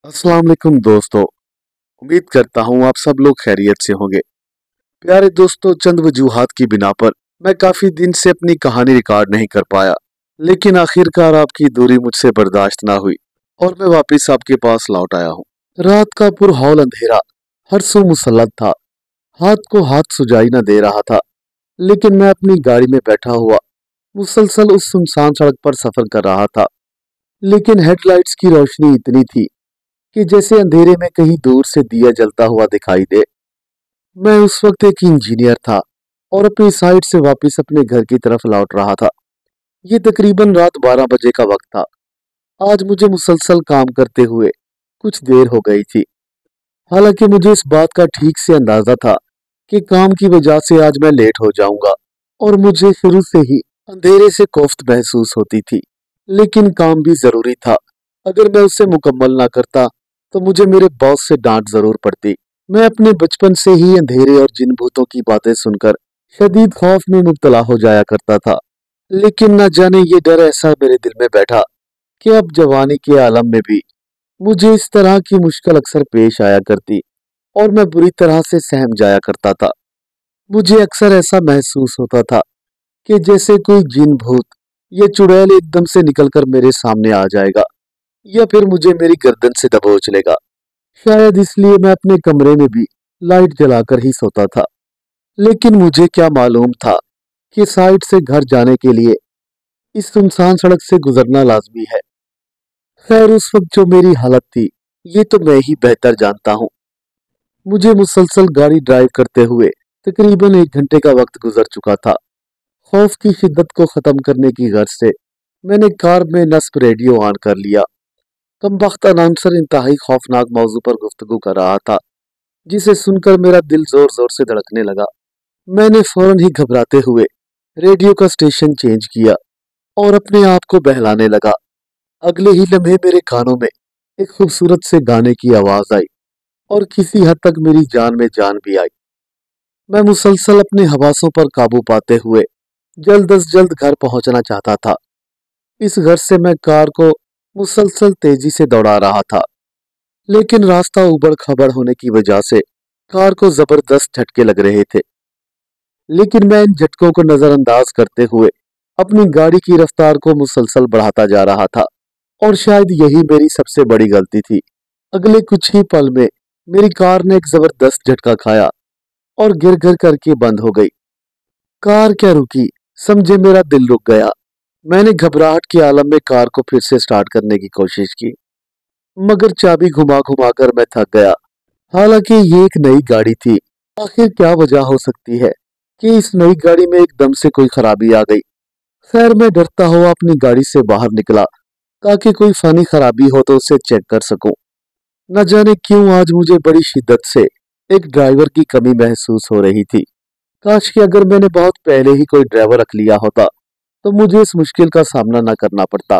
अस्सलाम वालेकुम दोस्तों। उम्मीद करता हूँ आप सब लोग खैरियत से होंगे। प्यारे दोस्तों, चंद वजूहात की बिना पर मैं काफी दिन से अपनी कहानी रिकॉर्ड नहीं कर पाया, लेकिन आखिरकार आपकी दूरी मुझसे बर्दाश्त ना हुई और मैं वापस आपके पास लौट आया हूँ। रात का पुरहौल अंधेरा हर सू मुसल्लत था, हाथ को हाथ सुझाई न दे रहा था, लेकिन मैं अपनी गाड़ी में बैठा हुआ मुसलसल उस सुनसान सड़क पर सफर कर रहा था। लेकिन हेडलाइट्स की रोशनी इतनी थी कि जैसे अंधेरे में कहीं दूर से दिया जलता हुआ दिखाई दे। मैं उस वक्त एक इंजीनियर था और अपनी साइट से वापस अपने घर की तरफ लौट रहा था। ये तकरीबन रात 12 बजे का वक्त था। आज मुझे मुसलसल काम करते हुए कुछ देर हो गई थी। हालांकि मुझे इस बात का ठीक से अंदाजा था कि काम की वजह से आज मैं लेट हो जाऊंगा और मुझे शुरू से ही अंधेरे से कोफ्त महसूस होती थी। लेकिन काम भी जरूरी था। अगर मैं उसे मुकम्मल ना करता तो मुझे मेरे बॉस से डांट जरूर पड़ती। मैं अपने बचपन से ही अंधेरे और जिन भूतों की बातें सुनकर शदीद खौफ में मुब्तला हो जाया करता था। लेकिन न जाने ये डर ऐसा मेरे दिल में बैठा कि अब जवानी के आलम में भी मुझे इस तरह की मुश्किल अक्सर पेश आया करती और मैं बुरी तरह से सहम जाया करता था। मुझे अक्सर ऐसा महसूस होता था कि जैसे कोई जिन भूत ये चुड़ैल एकदम से निकलकर मेरे सामने आ जाएगा या फिर मुझे मेरी गर्दन से दबोच लेगा। शायद इसलिए मैं अपने कमरे में भी लाइट जलाकर ही सोता था। लेकिन मुझे क्या मालूम था कि साइट से घर जाने के लिए इस सुनसान सड़क से गुजरना लाजमी है। खैर, उस वक्त जो मेरी हालत थी ये तो मैं ही बेहतर जानता हूँ। मुझे मुसलसल गाड़ी ड्राइव करते हुए तकरीबन 1 घंटे का वक्त गुजर चुका था। खौफ की शिद्दत को खत्म करने की गर्ज से मैंने कार में नस्ब रेडियो ऑन कर लिया। कमबख्त अनाउंसर इंतहाई खौफनाक मौजू पर गुफ्तगू कर रहा था, जिसे सुनकर मेरा दिल जोर जोर से धड़कने लगा। मैंने फौरन ही घबराते हुए रेडियो का स्टेशन चेंज किया और अपने आप को बहलाने लगा। अगले ही लम्हे मेरे कानों में एक खूबसूरत से गाने की आवाज आई और किसी हद तक मेरी जान में जान भी आई। मैं मुसलसल अपने हवासों पर काबू पाते हुए जल्द अज जल्द घर पहुंचना चाहता था। इस घर से मैं कार को मुसलसल तेजी से दौड़ा रहा था, लेकिन रास्ता उबड़ खाबड़ होने की वजह से कार को जबरदस्त झटके लग रहे थे। लेकिन मैं इन झटकों को नजरअंदाज करते हुए अपनी गाड़ी की रफ्तार को मुसलसल बढ़ाता जा रहा था और शायद यही मेरी सबसे बड़ी गलती थी। अगले कुछ ही पल में मेरी कार ने एक जबरदस्त झटका खाया और गिर गिर करके बंद हो गई। कार क्या रुकी, समझे मेरा दिल रुक गया। मैंने घबराहट के आलम में कार को फिर से स्टार्ट करने की कोशिश की, मगर चाबी घुमा घुमा कर मैं थक गया। हालांकि ये एक नई गाड़ी थी, आखिर क्या वजह हो सकती है कि इस नई गाड़ी में एकदम से कोई खराबी आ गई। खैर, मैं डरता हुआ अपनी गाड़ी से बाहर निकला ताकि कोई फनी खराबी हो तो उसे चेक कर सकूं। न जाने क्यों आज मुझे बड़ी शिद्दत से एक ड्राइवर की कमी महसूस हो रही थी। काश कि अगर मैंने बहुत पहले ही कोई ड्राइवर रख लिया होता तो मुझे इस मुश्किल का सामना न करना पड़ता,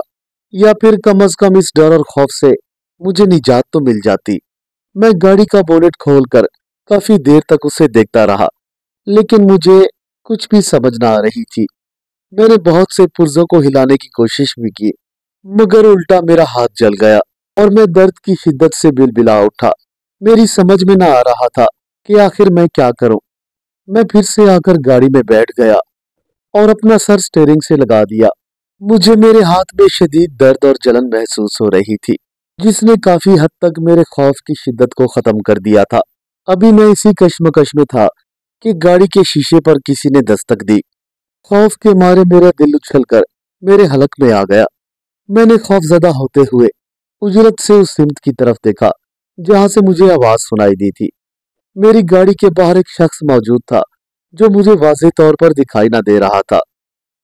या फिर कम अज कम इस डर और खौफ से मुझे निजात तो मिल जाती। मैं गाड़ी का बोनेट खोलकर काफी देर तक उसे देखता रहा, लेकिन मुझे कुछ भी समझ ना आ रही थी। मैंने बहुत से पुर्जों को हिलाने की कोशिश भी की, मगर उल्टा मेरा हाथ जल गया और मैं दर्द की शिद्दत से बिलबिला उठा। मेरी समझ में ना आ रहा था कि आखिर मैं क्या करूं। मैं फिर से आकर गाड़ी में बैठ गया और अपना सर स्टीयरिंग से लगा दिया। मुझे मेरे हाथ में शदीद दर्द और जलन महसूस हो रही थी, जिसने काफी हद तक मेरे खौफ की शिद्दत को खत्म कर दिया था। अभी मैं इसी कश्मकश में था कि गाड़ी के शीशे पर किसी ने दस्तक दी। खौफ के मारे मेरा दिल उछलकर मेरे हलक में आ गया। मैंने खौफजदा होते हुए उजरत से उस सिमत की तरफ देखा जहां से मुझे आवाज सुनाई दी थी। मेरी गाड़ी के बाहर एक शख्स मौजूद था जो मुझे वाज़ेह तौर पर दिखाई ना दे रहा था।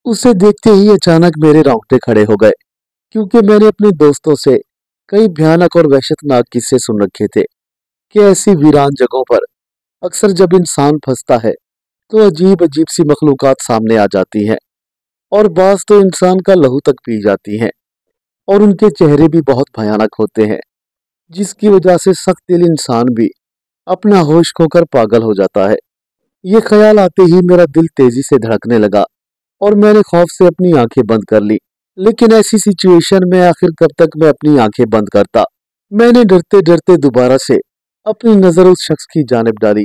उसे देखते ही अचानक मेरे रोंगटे खड़े हो गए, क्योंकि मैंने अपने दोस्तों से कई भयानक और वहशतनाक किस्से सुन रखे थे कि ऐसी वीरान जगहों पर अक्सर जब इंसान फंसता है तो अजीब अजीब सी मखलूकात सामने आ जाती हैं और बाज तो इंसान का लहू तक पी जाती हैं और उनके चेहरे भी बहुत भयानक होते हैं, जिसकी वजह से सख्त दिल इंसान भी अपना होश खोकर पागल हो जाता है। ये ख्याल आते ही मेरा दिल तेजी से धड़कने लगा और मैंने खौफ से अपनी आंखें बंद कर ली। लेकिन ऐसी सिचुएशन में आखिर कब तक मैं अपनी आंखें बंद करता। मैंने डरते डरते दोबारा से अपनी नजर उस शख्स की जानिब डाली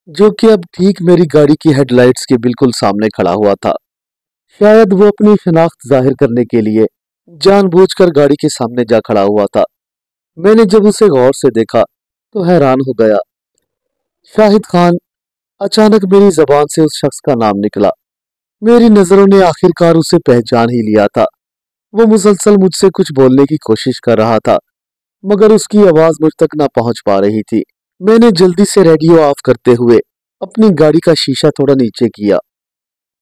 जो कि अब ठीक मेरी गाड़ी की हेडलाइट्स के बिल्कुल सामने खड़ा हुआ था। शायद वो अपनी शनाख्त जाहिर करने के लिए जानबूझकर गाड़ी के सामने जा खड़ा हुआ था। मैंने जब उसे गौर से देखा तो हैरान हो गया। शाहिद खान। अचानक मेरी जबान से उस शख्स का नाम निकला। मेरी नजरों ने आखिरकार उसे पहचान ही लिया था। वो मुसलसल मुझसे कुछ बोलने की कोशिश कर रहा था मगर उसकी आवाज मुझ तक ना पहुंच पा रही थी। मैंने जल्दी से रेडियो ऑफ करते हुए अपनी गाड़ी का शीशा थोड़ा नीचे किया।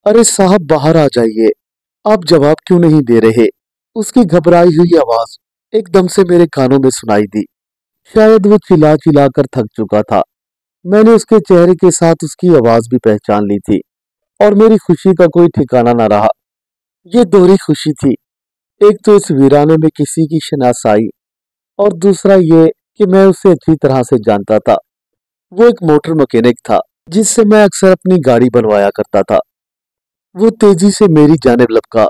अरे साहब बाहर आ जाइए, आप जवाब क्यों नहीं दे रहे? उसकी घबराई हुई आवाज एकदम से मेरे कानों में सुनाई दी। शायद वो चिल्ला चिल्ला कर थक चुका था। मैंने उसके चेहरे के साथ उसकी आवाज भी पहचान ली थी और मेरी खुशी का कोई ठिकाना न रहा। ये दोहरी खुशी थी, एक तो इस वीराने में किसी की शनासाई और दूसरा ये कि मैं उसे अच्छी तरह से जानता था। वो एक मोटर मैकेनिक था जिससे मैं अक्सर अपनी गाड़ी बनवाया करता था। वो तेजी से मेरी जानिब लपका।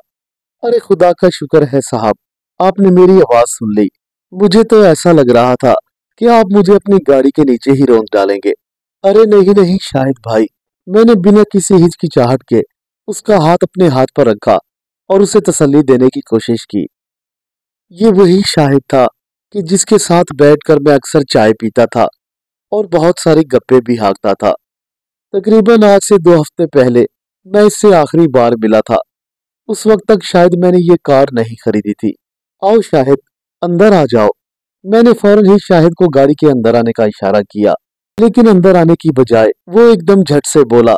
अरे खुदा का शुक्र है साहब, आपने मेरी आवाज सुन ली। मुझे तो ऐसा लग रहा था कि आप मुझे अपनी गाड़ी के नीचे ही रोक डालेंगे। अरे नहीं नहीं शाहिद भाई, मैंने बिना किसी हिचकिचाहट के उसका हाथ अपने हाथ पर रखा और उसे तसल्ली देने की कोशिश की। ये वही शाहिद था कि जिसके साथ बैठकर मैं अक्सर चाय पीता था और बहुत सारी गप्पे भी हाँकता था। तकरीबन आज से 2 हफ्ते पहले मैं इससे आखिरी बार मिला था। उस वक्त तक शायद मैंने ये कार नहीं खरीदी थी। आओ शाहिद, अंदर आ जाओ। मैंने फौरन ही शाहिद को गाड़ी के अंदर आने का इशारा किया, लेकिन अंदर आने की बजाय वो एकदम झट से बोला,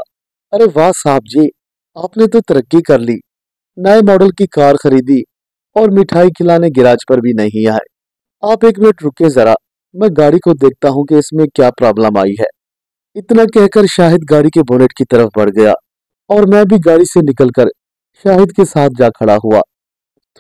अरे वाह साहब जी, आपने तो तरक्की कर ली, नए मॉडल की कार खरीदी और मिठाई खिलाने गिराज पर भी नहीं आए। आप एक मिनट रुके जरा, मैं गाड़ी को देखता हूँ कि इसमें क्या प्रॉब्लम आई है। इतना कहकर शाहिद गाड़ी के बोनेट की तरफ बढ़ गया और मैं भी गाड़ी से निकलकर शाहिद के साथ जा खड़ा हुआ।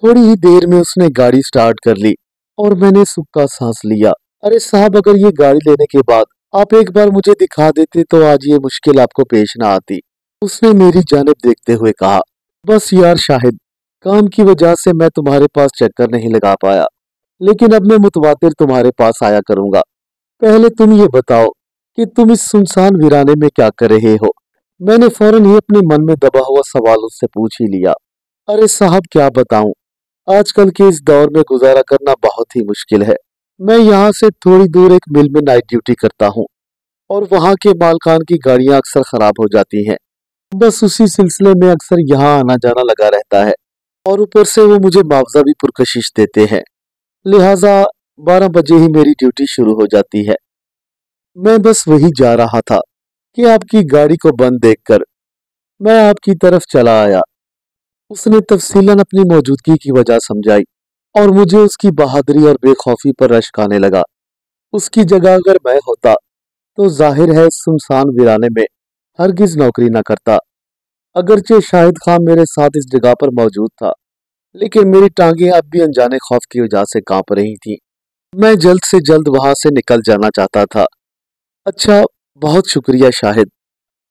थोड़ी ही देर में उसने गाड़ी स्टार्ट कर ली और मैंने सूखा सांस लिया। अरे साहब, अगर ये गाड़ी लेने के बाद आप एक बार मुझे दिखा देते तो आज ये मुश्किल आपको पेश ना आती, उसने मेरी जानिब देखते हुए कहा। बस यार शाहिद, काम की वजह से मैं तुम्हारे पास चक्कर नहीं लगा पाया, लेकिन अब मैं मुतवातिर तुम्हारे पास आया करूंगा। पहले तुम ये बताओ कि तुम इस सुनसान वीराने में क्या कर रहे हो? मैंने फौरन ही अपने मन में दबा हुआ सवाल उससे पूछ ही लिया। अरे साहब क्या बताऊं, आजकल के इस दौर में गुजारा करना बहुत ही मुश्किल है। मैं यहाँ से थोड़ी दूर एक मिल में नाइट ड्यूटी करता हूँ और वहाँ के मालकान की गाड़ियाँ अक्सर खराब हो जाती हैं। बस उसी सिलसिले में अक्सर यहाँ आना जाना लगा रहता है और ऊपर से वो मुझे मुआवजा भी पुरकशिश देते हैं। लिहाजा 12 बजे ही मेरी ड्यूटी शुरू हो जाती है। मैं बस वही जा रहा था कि आपकी गाड़ी को बंद देखकर मैं आपकी तरफ चला आया। उसने तफसीलन अपनी मौजूदगी की वजह समझाई और मुझे उसकी बहादुरी और बेखौफी पर रश्क आने लगा। उसकी जगह अगर मैं होता तो जाहिर है इस सुनसान वीराने में हरगिज नौकरी न करता। अगरचे शाहिद खान मेरे साथ इस जगह पर मौजूद था, लेकिन मेरी टांगें अब भी अनजाने खौफ की वजह से कांप रही थीं। मैं जल्द से जल्द वहां से निकल जाना चाहता था। अच्छा, बहुत शुक्रिया शाहिद।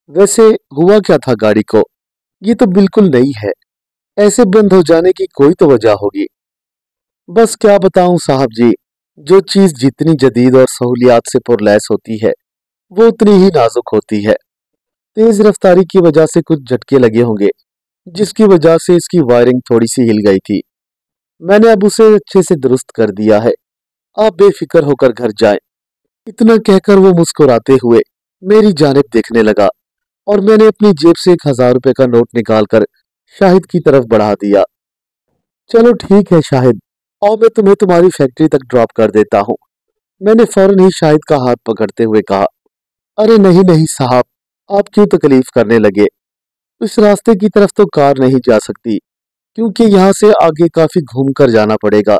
वैसे हुआ क्या था गाड़ी को? ये तो बिल्कुल नई है, ऐसे बंद हो जाने की कोई तो वजह होगी। बस क्या बताऊं साहब जी, जो चीज जितनी जदीद और सहूलियात से पुरलैस होती है वो उतनी ही नाजुक होती है। तेज रफ्तारी की वजह से कुछ झटके लगे होंगे जिसकी वजह से इसकी वायरिंग थोड़ी सी हिल गई थी। मैंने अब उसे अच्छे से दुरुस्त कर दिया है, आप बेफिक्र होकर घर जाएं। इतना कहकर वो मुस्कुराते हुए मेरी जानिब देखने लगा और मैंने अपनी जेब से 1,000 रुपए का नोट निकालकर शाहिद की तरफ बढ़ा दिया। चलो ठीक है शाहिद, आओ मैं तुम्हें तुम्हारी फैक्ट्री तक ड्रॉप कर देता हूँ, मैंने फौरन ही शाहिद का हाथ पकड़ते हुए कहा। अरे नहीं नहीं साहब, आप क्यों तकलीफ करने लगे? इस रास्ते की तरफ तो कार नहीं जा सकती क्योंकि यहाँ से आगे काफी घूम कर जाना पड़ेगा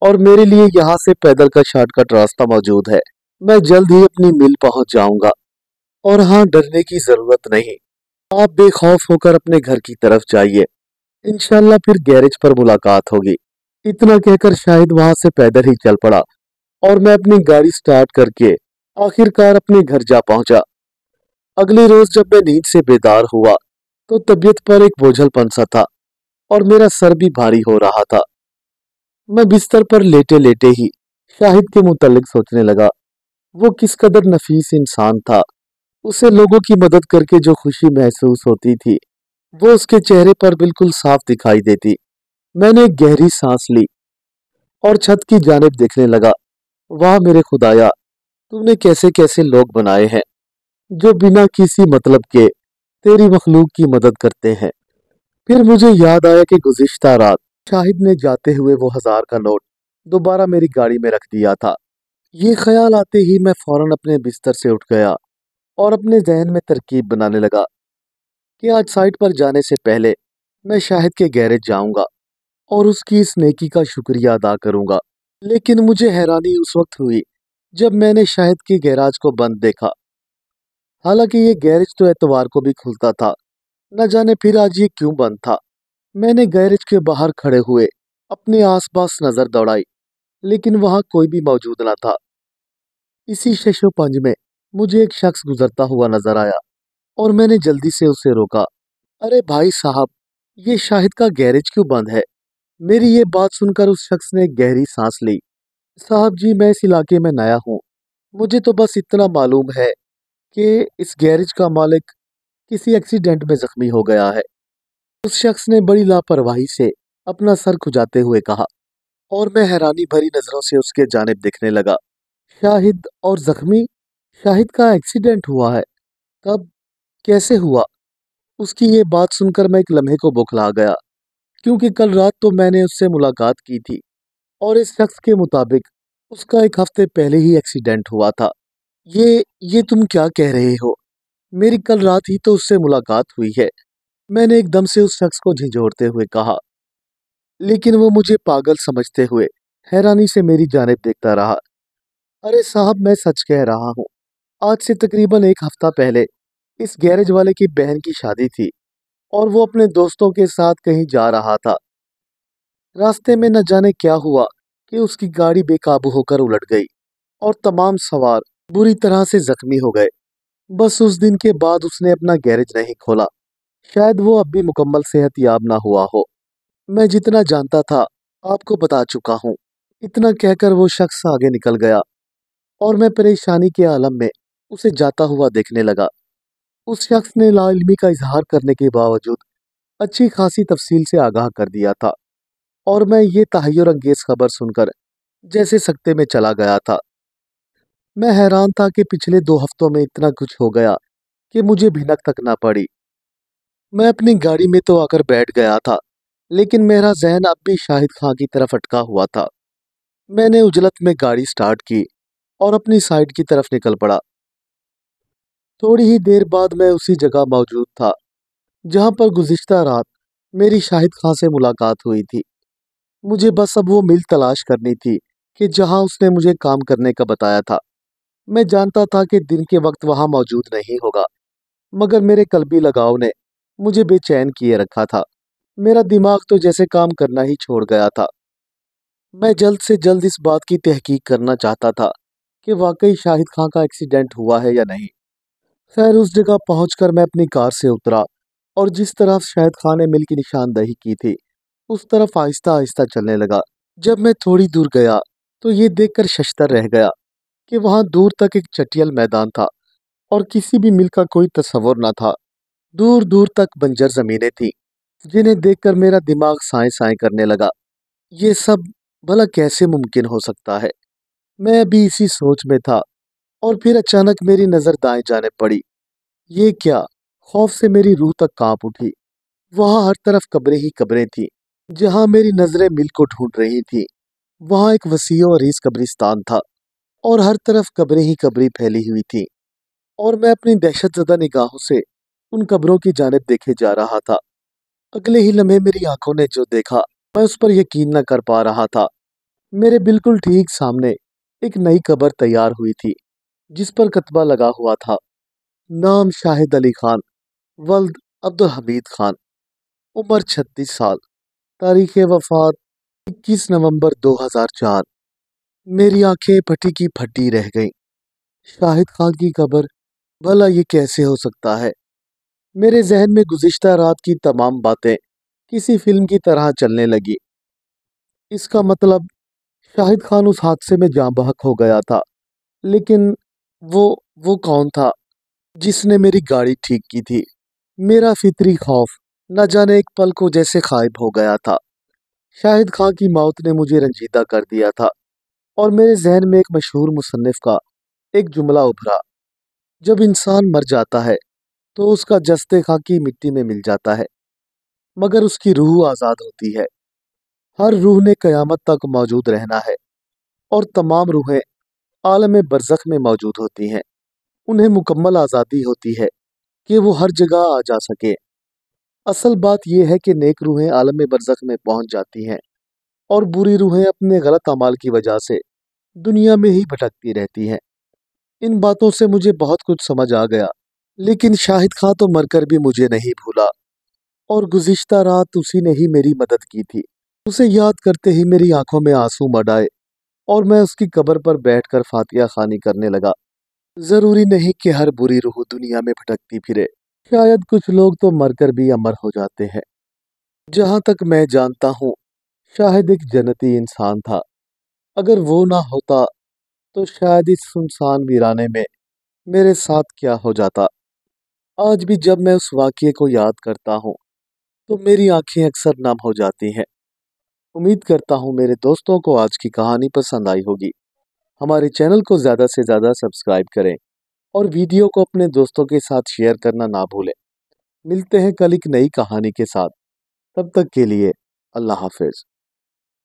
और मेरे लिए यहाँ से पैदल का शॉर्टकट रास्ता मौजूद है। मैं जल्द ही अपनी मिल पहुंच जाऊंगा और हाँ, डरने की जरूरत नहीं, आप बेखौफ होकर अपने घर की तरफ जाइए। इंशाल्लाह फिर गैरेज पर मुलाकात होगी। इतना कहकर शाहिद वहां से पैदल ही चल पड़ा और मैं अपनी गाड़ी स्टार्ट करके आखिरकार अपने घर जा पहुंचा। अगले रोज जब मैं नींद से बेदार हुआ तो तबीयत पर एक बोझलपन सा था और मेरा सर भी भारी हो रहा था। मैं बिस्तर पर लेटे लेटे ही शाहिद के मुतालिक सोचने लगा। वो किस कदर नफीस इंसान था। उसे लोगों की मदद करके जो खुशी महसूस होती थी वो उसके चेहरे पर बिल्कुल साफ दिखाई देती। मैंने एक गहरी सांस ली और छत की जानिब देखने लगा। वाह मेरे खुदाया, तूने कैसे कैसे लोग बनाए हैं जो बिना किसी मतलब के तेरी मखलूक की मदद करते हैं। फिर मुझे याद आया कि गुज़िश्ता रात शाहिद ने जाते हुए वो 1000 का नोट दोबारा मेरी गाड़ी में रख दिया था। ये ख्याल आते ही मैं फौरन अपने बिस्तर से उठ गया और अपने जहन में तरकीब बनाने लगा कि आज साइट पर जाने से पहले मैं शाहिद के गैरेज जाऊंगा और उसकी इस नेकी का शुक्रिया अदा करूंगा। लेकिन मुझे हैरानी उस वक्त हुई जब मैंने शाहिद के गैराज को बंद देखा। हालांकि ये गैरेज तो एतवार को भी खुलता था, न जाने फिर आज ये क्यों बंद था। मैंने गैरेज के बाहर खड़े हुए अपने आसपास नजर दौड़ाई, लेकिन वहां कोई भी मौजूद न था। इसी शशोपंज में मुझे एक शख्स गुजरता हुआ नजर आया और मैंने जल्दी से उसे रोका। अरे भाई साहब, ये शाहिद का गैरेज क्यों बंद है? मेरी ये बात सुनकर उस शख्स ने एक गहरी सांस ली। साहब जी, मैं इस इलाके में नया हूँ। मुझे तो बस इतना मालूम है कि इस गैरेज का मालिक किसी एक्सीडेंट में जख्मी हो गया है। उस शख्स ने बड़ी लापरवाही से अपना सर खुजाते हुए कहा और मैं हैरानी भरी नजरों से उसके जानिब देखने लगा। शाहिद और जख्मी? शाहिद का एक्सीडेंट हुआ है? कब? कैसे हुआ? उसकी ये बात सुनकर मैं एक लम्हे को बौखला गया, क्योंकि कल रात तो मैंने उससे मुलाकात की थी और इस शख्स के मुताबिक उसका एक हफ्ते पहले ही एक्सीडेंट हुआ था। ये तुम क्या कह रहे हो? मेरी कल रात ही तो उससे मुलाकात हुई है, मैंने एकदम से उस शख्स को झिझोड़ते हुए कहा। लेकिन वो मुझे पागल समझते हुए हैरानी से मेरी जानिब देखता रहा। अरे साहब, मैं सच कह रहा हूँ। आज से तकरीबन एक हफ्ता पहले इस गैरेज वाले की बहन की शादी थी और वो अपने दोस्तों के साथ कहीं जा रहा था। रास्ते में न जाने क्या हुआ कि उसकी गाड़ी बेकाबू होकर उलट गई और तमाम सवार बुरी तरह से जख्मी हो गए। बस उस दिन के बाद उसने अपना गैरेज नहीं खोला। शायद वो अब भी मुकम्मल सेहतयाब ना हुआ हो। मैं जितना जानता था आपको बता चुका हूँ। इतना कहकर वो शख्स आगे निकल गया और मैं परेशानी के आलम में उसे जाता हुआ देखने लगा। उस शख्स ने लाइल्मी का इजहार करने के बावजूद अच्छी खासी तफसील से आगाह कर दिया था और मैं ये तहय्युर अंगेज खबर सुनकर जैसे सकते में चला गया था। मैं हैरान था कि पिछले 2 हफ्तों में इतना कुछ हो गया कि मुझे भिनक तक ना पड़ी। मैं अपनी गाड़ी में तो आकर बैठ गया था, लेकिन मेरा जहन अब भी शाहिद खां की तरफ अटका हुआ था। मैंने उजलत में गाड़ी स्टार्ट की और अपनी साइड की तरफ निकल पड़ा। थोड़ी ही देर बाद मैं उसी जगह मौजूद था जहां पर गुज़िश्ता रात मेरी शाहिद खां से मुलाकात हुई थी। मुझे बस अब वो मिल तलाश करनी थी कि जहां उसने मुझे काम करने का बताया था। मैं जानता था कि दिन के वक्त वहां मौजूद नहीं होगा, मगर मेरे कल्बी लगाव ने मुझे बेचैन किए रखा था। मेरा दिमाग तो जैसे काम करना ही छोड़ गया था। मैं जल्द से जल्द इस बात की तहकीक करना चाहता था कि वाकई शाहिद खां का एक्सीडेंट हुआ है या नहीं। खैर, उस जगह पहुंचकर मैं अपनी कार से उतरा और जिस तरफ शाहिद खान ने मिल की निशानदही की थी उस तरफ आहिस्ता आहिस्ता चलने लगा। जब मैं थोड़ी दूर गया तो ये देखकर शशतर रह गया कि वहां दूर तक एक चटियल मैदान था और किसी भी मिल का कोई तस्वुर न था। दूर दूर तक बंजर जमीनें थीं, जिन्हें देखकर मेरा दिमाग साए साए करने लगा। ये सब भला कैसे मुमकिन हो सकता है? मैं अभी इसी सोच में था और फिर अचानक मेरी नजर दाएं जाने पड़ी। ये क्या? खौफ से मेरी रूह तक कांप उठी। वहां हर तरफ कब्रें ही कब्रें थीं। जहां मेरी नजरें मिल को ढूंढ रही थीं, वहां एक वसी और अरीज कब्रिस्तान था और हर तरफ कब्रें ही कब्रें फैली हुई थीं और मैं अपनी दहशतज़दा निगाहों से उन कब्रों की जानिब देखे जा रहा था। अगले ही लम्हे मेरी आंखों ने जो देखा, मैं उस पर यकीन न कर पा रहा था। मेरे बिल्कुल ठीक सामने एक नई कब्र तैयार हुई थी, जिस पर कतबा लगा हुआ था, नाम शाहिद अली खान, वल्द अब्दुल हमीद खान, उम्र 36 साल, तारीख वफात 21 नवंबर 2004। मेरी आंखें फटी की फटी रह गईं। शाहिद खान की कब्र? भला ये कैसे हो सकता है? मेरे जहन में गुज़िश्ता रात की तमाम बातें किसी फिल्म की तरह चलने लगी। इसका मतलब शाहिद खान उस हादसे में जाँ बहक हो गया था, लेकिन वो वो कौन था जिसने मेरी गाड़ी ठीक की थी? मेरा फितरी खौफ न जाने एक पल को जैसे गायब हो गया था। शाहिद खान की मौत ने मुझे रंजीदा कर दिया था और मेरे जहन में एक मशहूर मुसन्निफ का एक जुमला उभरा, जब इंसान मर जाता है तो उसका जस्ते खाकी मिट्टी में मिल जाता है, मगर उसकी रूह आज़ाद होती है। हर रूह ने क़यामत तक मौजूद रहना है और तमाम रूहें आलम बरज़ख में मौजूद होती हैं। उन्हें मुकम्मल आज़ादी होती है कि वो हर जगह आ जा सके। असल बात यह है कि नेक रूहें आलम बरज़ख में पहुंच जाती हैं और बुरी रूहें अपने गलत अमाल की वजह से दुनिया में ही भटकती रहती हैं। इन बातों से मुझे बहुत कुछ समझ आ गया, लेकिन शाहिद खां तो मरकर भी मुझे नहीं भूला और गुज़िश्ता रात उसी ने ही मेरी मदद की थी। उसे याद करते ही मेरी आंखों में आंसू मढ़ आए और मैं उसकी कब्र पर बैठकर फातिहा खानी करने लगा। जरूरी नहीं कि हर बुरी रूह दुनिया में भटकती फिरे, शायद कुछ लोग तो मरकर भी अमर हो जाते हैं। जहां तक मैं जानता हूँ, शाहिद एक जन्नती इंसान था। अगर वो ना होता तो शायद इस सुनसान वीराने में मेरे साथ क्या हो जाता। आज भी जब मैं उस वाक़ये को याद करता हूँ तो मेरी आंखें अक्सर नम हो जाती हैं। उम्मीद करता हूँ मेरे दोस्तों को आज की कहानी पसंद आई होगी। हमारे चैनल को ज़्यादा से ज़्यादा सब्सक्राइब करें और वीडियो को अपने दोस्तों के साथ शेयर करना ना भूलें। मिलते हैं कल एक नई कहानी के साथ। तब तक के लिए अल्लाह हाफ़िज़।